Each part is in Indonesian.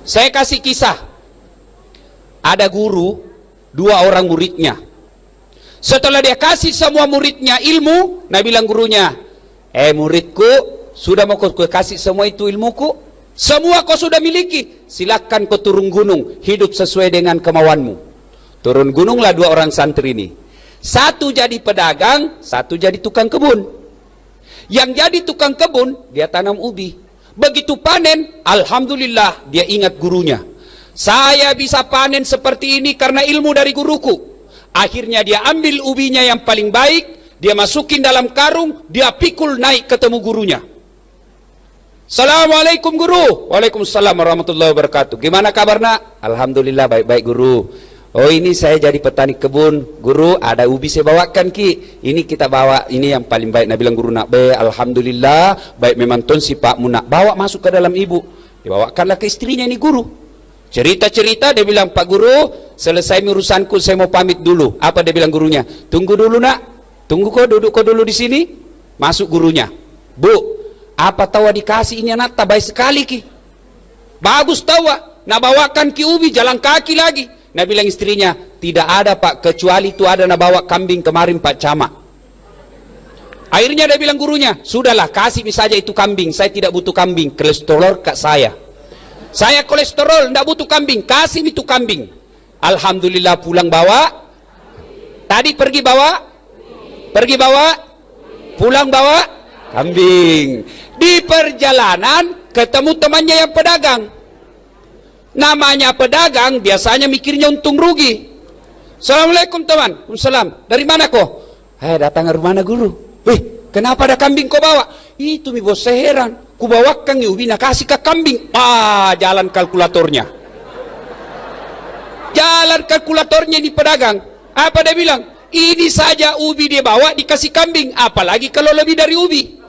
Saya kasih kisah. Ada guru, 2 orang muridnya. Setelah dia kasih semua muridnya ilmu, nah bilang gurunya, muridku, sudah mau kau kasih semua itu ilmuku? Semua kau sudah miliki, silakan kau turun gunung, hidup sesuai dengan kemauanmu. Turun gununglah 2 orang santri ini. Satu jadi pedagang, satu jadi tukang kebun. Yang jadi tukang kebun, dia tanam ubi. Begitu panen, alhamdulillah, dia ingat gurunya. Saya bisa panen seperti ini karena ilmu dari guruku. Akhirnya dia ambil ubinya yang paling baik, dia masukin dalam karung, dia pikul naik ketemu gurunya. Assalamualaikum guru. Waalaikumsalam warahmatullahi wabarakatuh. Gimana kabar nak? Alhamdulillah baik-baik guru. Oh ini saya jadi petani kebun. Guru ada ubi saya bawakan ki. Ini kita bawa, ini yang paling baik. Nah bilang guru nak, alhamdulillah baik memang ton si pak mu nak bawa masuk ke dalam ibu. Dibawakanlah ke istrinya ini guru. Cerita-cerita dia bilang, Pak Guru, selesai urusanku saya mau pamit dulu. Apa dia bilang gurunya? Tunggu dulu nak, tunggu kok, duduk kok dulu di sini. Masuk gurunya. Bu, apa tahu dikasih ini anak tak baik sekali ki. Bagus tahu, nak bawakan ki ubi jalan kaki lagi. Nah bilang istrinya, tidak ada Pak, kecuali itu ada nak bawa kambing kemarin Pak Camat. Akhirnya dia bilang gurunya, sudahlah kasih saja itu kambing, saya tidak butuh kambing, kolesterol kak saya kolesterol, tidak butuh kambing, kasih itu kambing. Alhamdulillah pulang bawa, tadi pergi bawa, pulang bawa kambing. Di perjalanan ketemu temannya yang pedagang. Namanya pedagang biasanya mikirnya untung rugi. Assalamualaikum teman. Waalaikumsalam. Dari mana kok? Datang ke rumah guru. Kenapa ada kambing kau bawa? Itu mi bos, saya heran. Ku bawakan ubi nak kasih ke kambing. Jalan kalkulatornya. Jalan kalkulatornya di pedagang. Apa dia bilang? Ini saja ubi dia bawa dikasih kambing. Apalagi kalau lebih dari ubi.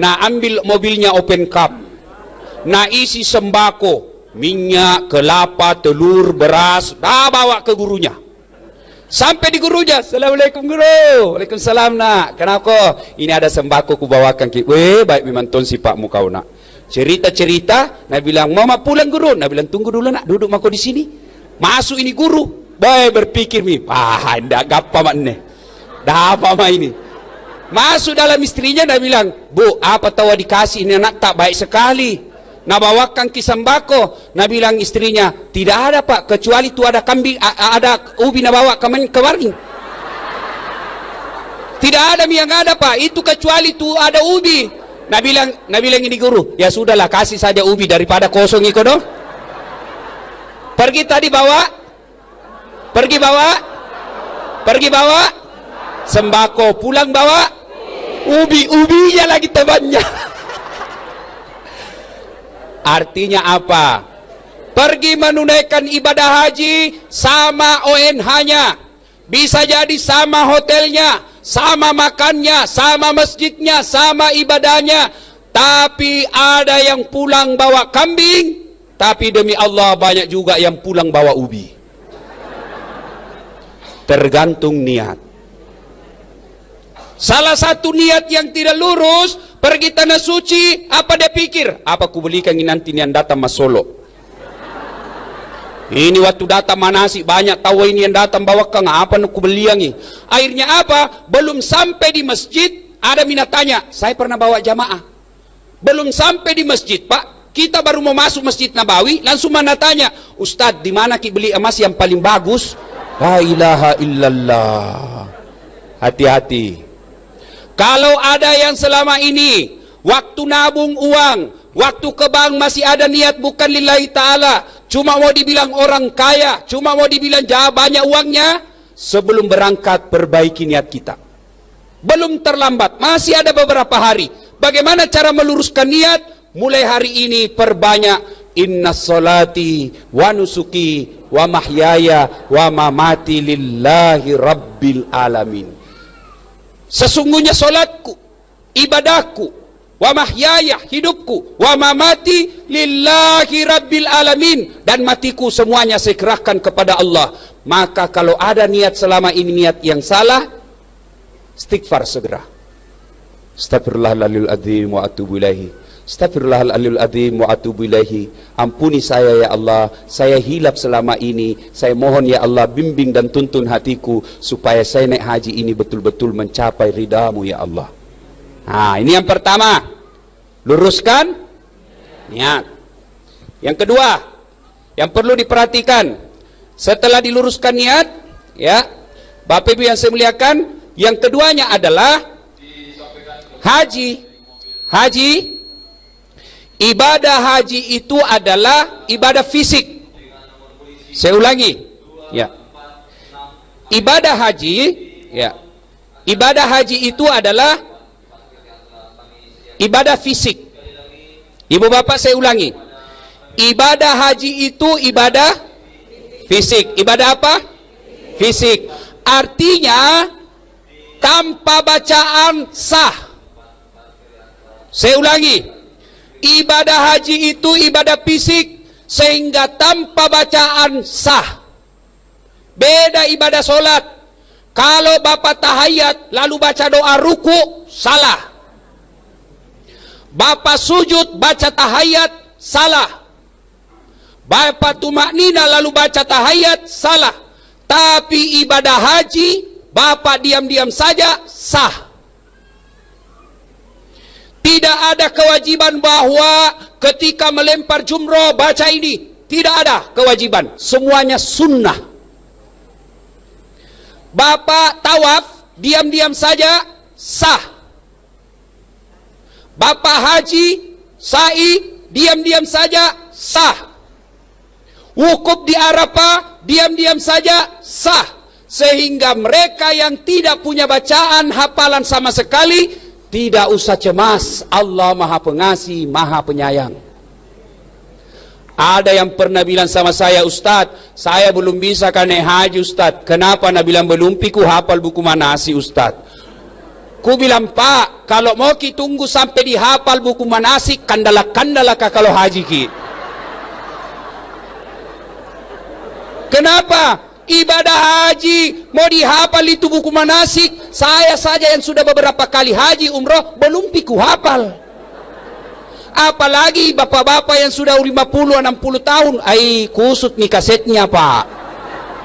Nah ambil mobilnya open cup. Nah isi sembako, minyak, kelapa, telur, beras. Dah bawa ke gurunya. Sampai di gurunya, Assalamualaikum guru. Waalaikumsalam nak. Kenapa? Ini ada sembako ku bawakan ki. Baik memang ton si pak mu kau nak. Cerita-cerita, nak bilang mau pulang guru. Nak bilang tunggu dulu nak, duduk mako di sini. Masuk ini guru. Baik berpikir mi, ndak gapa mak ne. Dah apa mak ini? Masuk dalam istrinya, nak bilang, Bu, apa tahu dikasih ini anak tak baik sekali. Nah bawakan ki sembako. Nah bilang istrinya, tidak ada Pak, kecuali itu ada kambing, ada ubi nak bawa kemarin. Tidak ada yang ada Pak, itu kecuali itu ada ubi. Nah bilang ini guru, ya sudahlah kasih saja ubi daripada kosong itu dong. Pergi tadi bawa, pergi bawa sembako, pulang bawa ubinya lagi temannya. Artinya apa? Pergi menunaikan ibadah haji sama ONH-nya. Bisa jadi sama hotelnya, sama makannya, sama masjidnya, sama ibadahnya. Tapi ada yang pulang bawa kambing, tapi demi Allah banyak juga yang pulang bawa ubi. Tergantung niat. Salah satu niat yang tidak lurus, pergi tanah suci, apa dia pikir? Apa ku belikan ini nanti yang datang mas Solo? Ini waktu datang manasi banyak tahu ini yang datang bawa kang apa nak ku beli yang ini? Akhirnya apa? Belum sampai di masjid, ada minat tanya, saya pernah bawa jamaah. Belum sampai di masjid, Pak, kita baru mau masuk Masjid Nabawi, langsung mana tanya, Ustadz, di mana ki beli emas yang paling bagus? La ilaha illallah. Hati-hati. Kalau ada yang selama ini waktu nabung uang, waktu ke bank masih ada niat bukan lillahi ta'ala, cuma mau dibilang orang kaya, cuma mau dibilang banyak uangnya, sebelum berangkat perbaiki niat kita. Belum terlambat, masih ada beberapa hari. Bagaimana cara meluruskan niat? Mulai hari ini perbanyak inna solati wa nusuki wa mahyaya wa mamati lillahi rabbil alamin. Sesungguhnya solatku, ibadahku, wa mahyaya, hidupku, wa mamati lillahi rabbil alamin, dan matiku semuanya saya kerahkan kepada Allah. Maka kalau ada niat selama ini niat yang salah, istighfar segera. Astagfirullahaladzim wa atubu ilaihi. Astaghfirullahaladzim wa atubu ilaihi. Ampuni saya ya Allah, saya hilap selama ini. Saya mohon ya Allah bimbing dan tuntun hatiku supaya saya naik haji ini betul-betul mencapai ridhamu ya Allah. Nah, ini yang pertama. Luruskan niat. Yang kedua, yang perlu diperhatikan, setelah diluruskan niat, ya, Bapak Ibu yang saya muliakan, yang keduanya adalah haji. Ibadah haji itu adalah ibadah fisik. Saya ulangi, ya. Ibadah haji, ya. Ibadah haji itu adalah ibadah fisik. Ibu bapak saya ulangi. Ibadah haji itu ibadah fisik. Ibadah apa? Fisik. Artinya tanpa bacaan sah. Saya ulangi. Ibadah haji itu ibadah fisik sehingga tanpa bacaan sah. Beda ibadah solat. Kalau bapak tahiyat lalu baca doa ruku, salah. Bapak sujud baca tahiyat, salah. Bapak tumaknina lalu baca tahiyat, salah. Tapi ibadah haji bapak diam-diam saja, sah. Tidak ada kewajiban bahwa ketika melempar jumroh baca ini. Tidak ada kewajiban. Semuanya sunnah. Bapak tawaf diam-diam saja sah. Bapak haji sa'i diam-diam saja sah. Wukuf di Arafah diam-diam saja sah. Sehingga mereka yang tidak punya bacaan hafalan sama sekali tidak usah cemas, Allah Maha Pengasih, Maha Penyayang. Ada yang pernah bilang sama saya, Ustadz, saya belum bisa kan naik haji Ustadz. Kenapa? Nah bilang belum piku hafal buku manasik Ustadz. Ku bilang, Pak, kalau mau ki tunggu sampai dihafal buku manasik, kandala-kandala kalau haji ki. Kenapa? Ibadah haji mau dihafal itu buku manasik. Saya saja yang sudah beberapa kali haji umroh belum piku hafal. Apalagi bapak-bapak yang sudah 50-60 tahun. Kusut nih kasetnya Pak.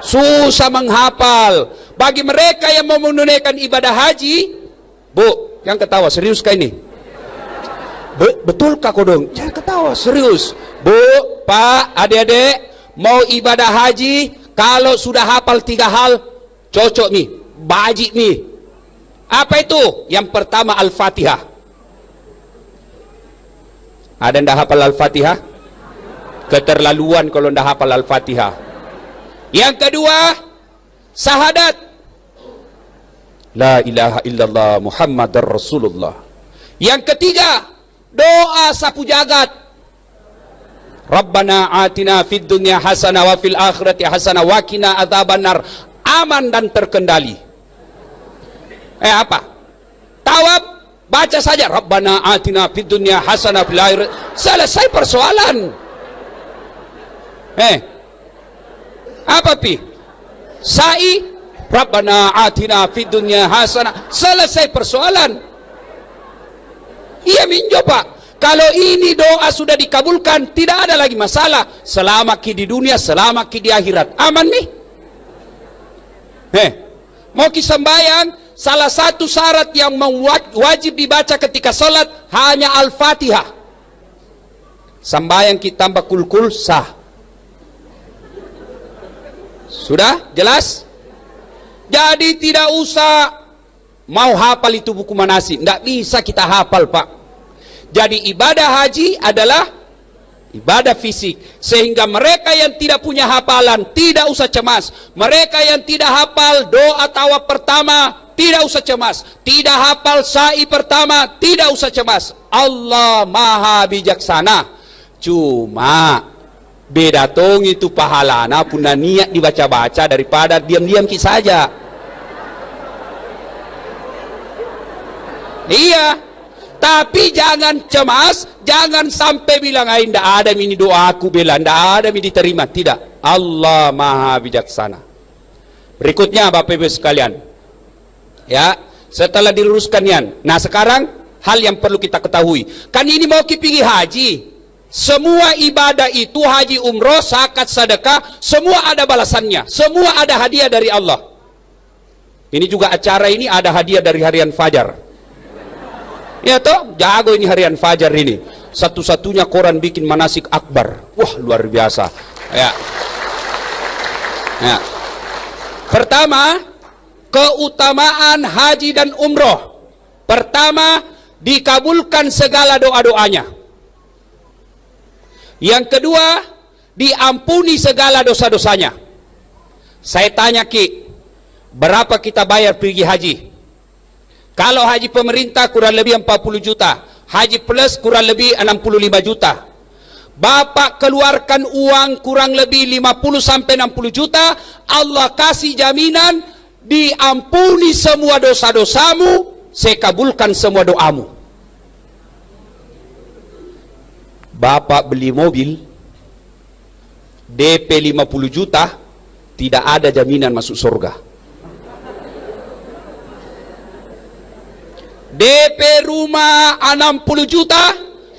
Susah menghafal. Bagi mereka yang mau menunaikan ibadah haji, Bu, yang ketawa serius kah ini? Betul kah kodong? Jangan ketawa, serius. Bu, Pak, adik-adik, mau ibadah haji, kalau sudah hafal 3 hal, cocok nih, bajik nih. Apa itu? Yang pertama Al-Fatihah. Ada yang dah hafal Al-Fatihah? Keterlaluan kalau dah hafal Al-Fatihah. Yang kedua, syahadat. La ilaha illallah Muhammadar Rasulullah. Yang ketiga, doa sapu jagat. Rabbana atina fid dunya hasanah wa fil akhirati hasanah wa qina adzabannar. Aman dan terkendali. Apa? Tawab baca saja Rabbana atina fid dunya hasanah fil akhirati. Selesai persoalan. Apa pi? Sa'i Rabbana atina fid dunya hasanah. Selesai persoalan. Iya minjo Pak. Kalau ini doa sudah dikabulkan, tidak ada lagi masalah. Selamat ki di dunia, selamat ki di akhirat. Aman nih. Mau ki sembahyang, salah satu syarat yang wajib dibaca ketika sholat hanya Al-Fatihah. Sembahyang kita tambah kul-kul sah. Sudah? Jelas? Jadi tidak usah mau hafal itu buku manasik. Tidak bisa kita hafal Pak. Jadi ibadah haji adalah ibadah fisik. Sehingga mereka yang tidak punya hafalan tidak usah cemas. Mereka yang tidak hafal doa tawaf pertama tidak usah cemas. Tidak hafal sa'i pertama tidak usah cemas. Allah Maha Bijaksana. Cuma beda tong itu pahalana punya niat dibaca-baca daripada diam-diam saja. Iya. Tapi jangan cemas, jangan sampai bilang tidak ada ini doaku bela, tidak ada ini diterima. Tidak, Allah Maha Bijaksana. Berikutnya Bapak Ibu sekalian, ya, setelah diluruskan yan. Nah sekarang hal yang perlu kita ketahui. Kan ini mau pergi haji. Semua ibadah itu, haji, umroh, zakat, sedekah, semua ada balasannya. Semua ada hadiah dari Allah. Ini juga acara ini ada hadiah dari Harian Fajar. Ya toh, jago ini Harian Fajar ini. Satu-satunya koran bikin manasik akbar. Wah, luar biasa. Ya. Ya. Pertama, keutamaan haji dan umroh. Pertama, dikabulkan segala doa-doanya. Yang kedua, diampuni segala dosa-dosanya. Saya tanya Ki, berapa kita bayar pergi haji? Kalau haji pemerintah kurang lebih 40 juta, haji plus kurang lebih 65 juta. Bapak keluarkan uang kurang lebih 50 sampai 60 juta, Allah kasih jaminan diampuni semua dosa-dosamu, saya kabulkan semua doamu. Bapak beli mobil DP 50 juta, tidak ada jaminan masuk surga. DP rumah 60 juta,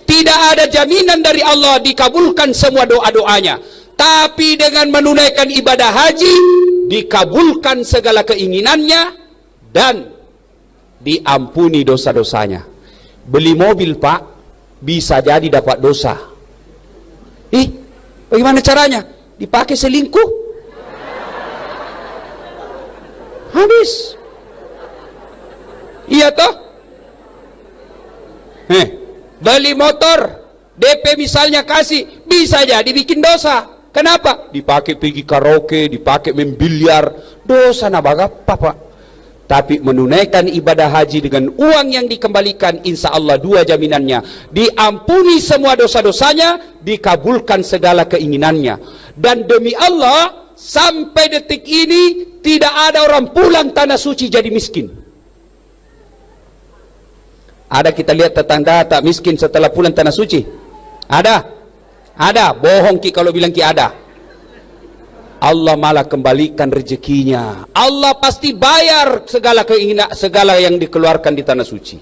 tidak ada jaminan dari Allah dikabulkan semua doa-doanya. Tapi dengan menunaikan ibadah haji, dikabulkan segala keinginannya dan diampuni dosa-dosanya. Beli mobil Pak, bisa jadi dapat dosa. Bagaimana caranya? Dipakai selingkuh, habis. Iya toh? Beli motor DP misalnya kasih, bisa jadi bikin dosa. Kenapa? Dipakai pergi karaoke, dipakai main biliar, dosa na bagapa Pak. Tapi menunaikan ibadah haji dengan uang yang dikembalikan, insya Allah dua jaminannya: diampuni semua dosa-dosanya, dikabulkan segala keinginannya. Dan demi Allah, sampai detik ini tidak ada orang pulang tanah suci jadi miskin. Ada kita lihat tetangga tak miskin setelah pulang tanah suci? Ada? Ada? Bohong Ki kalau bilang Ki ada. Allah malah kembalikan rezekinya. Allah pasti bayar segala keinginan, segala yang dikeluarkan di tanah suci.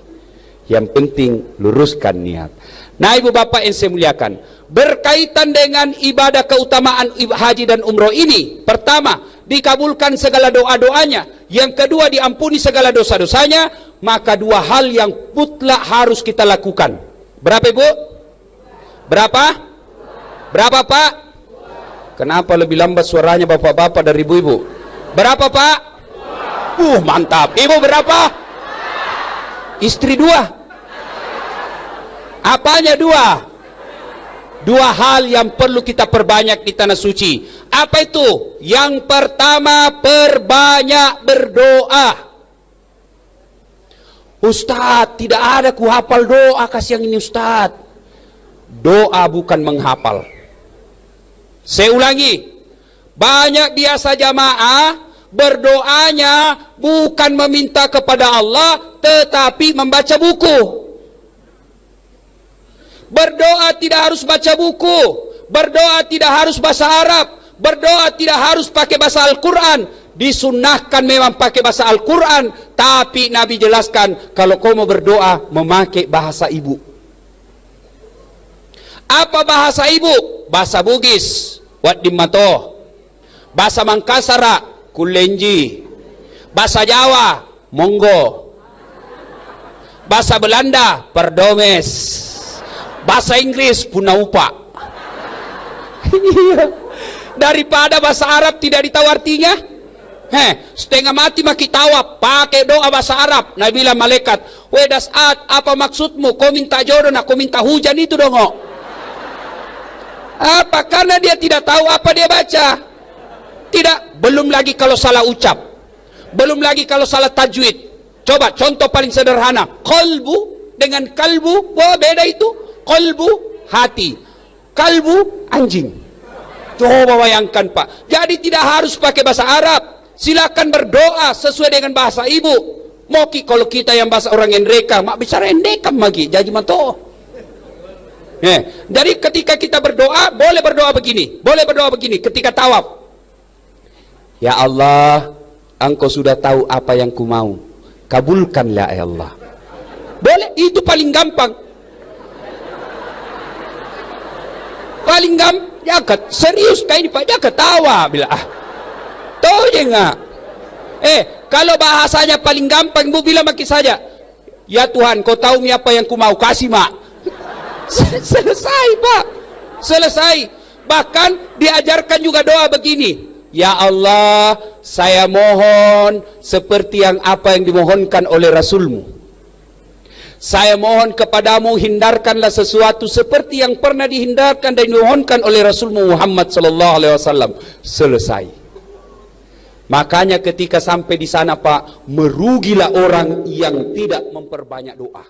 Yang penting luruskan niat. Nah ibu bapak yang saya muliakan, berkaitan dengan ibadah keutamaan haji dan umroh ini, pertama dikabulkan segala doa-doanya, yang kedua diampuni segala dosa-dosanya. Maka dua hal yang mutlak harus kita lakukan. Berapa ibu? Berapa? Berapa Pak? Kenapa lebih lambat suaranya bapak-bapak dari ibu-ibu? Berapa Pak? Mantap. Ibu berapa? Istri dua. Apanya dua? Dua hal yang perlu kita perbanyak di tanah suci. Apa itu? Yang pertama, perbanyak berdoa. Ustadz, tidak ada ku hafal doa kasih yang ini Ustadz. Doa bukan menghafal. Saya ulangi, banyak biasa jamaah berdoanya bukan meminta kepada Allah, tetapi membaca buku. Berdoa tidak harus baca buku, berdoa tidak harus bahasa Arab, berdoa tidak harus pakai bahasa Al-Quran. Disunnahkan memang pakai bahasa Al-Quran, tapi Nabi jelaskan kalau kau mau berdoa memakai bahasa ibu. Apa bahasa ibu? Bahasa Bugis, Wat Dimato. Bahasa Mangkasara, Kulenji. Bahasa Jawa, Monggo. Bahasa Belanda, Perdomes. Bahasa Inggris, Punaupa. Daripada bahasa Arab tidak ditahu artinya, setengah mati maki tawa pakai doa bahasa Arab. Nabi bilang malaikat, Dasat, apa maksudmu? Kau minta jodoh, kau minta hujan itu dong. Apa? Karena dia tidak tahu apa dia baca. Tidak. Belum lagi kalau salah ucap, belum lagi kalau salah tajwid. Coba contoh paling sederhana, qalbu dengan kalbu, wah beda itu. Qalbu hati, kalbu anjing. Coba bayangkan Pak. Jadi tidak harus pakai bahasa Arab. Silakan berdoa sesuai dengan bahasa ibu. Moki kalau kita yang bahasa orang Endreka, mak bicara Endekam lagi, jadi manto. Jadi ketika kita berdoa, boleh berdoa begini, boleh berdoa begini. Ketika tawaf, ya Allah, Engkau sudah tahu apa yang ku mau, kabulkanlah ya Allah. Boleh, itu paling gampang. Paling gampang, ya serius kayak ini Pak, dia ketawa bila tahu je nggak? Kalau bahasanya paling gampang, ibu bilang maki saja, ya Tuhan, kau tahu apa yang ku mau, kasih mak. Selesai Pak, selesai. Bahkan diajarkan juga doa begini, ya Allah, saya mohon seperti yang apa yang dimohonkan oleh Rasulmu. Saya mohon kepadamu, hindarkanlah sesuatu seperti yang pernah dihindarkan dan dimohonkan oleh Rasulmu Muhammad sallallahu alaihi wasallam. Selesai. Makanya ketika sampai di sana Pak, merugilah orang yang tidak memperbanyak doa.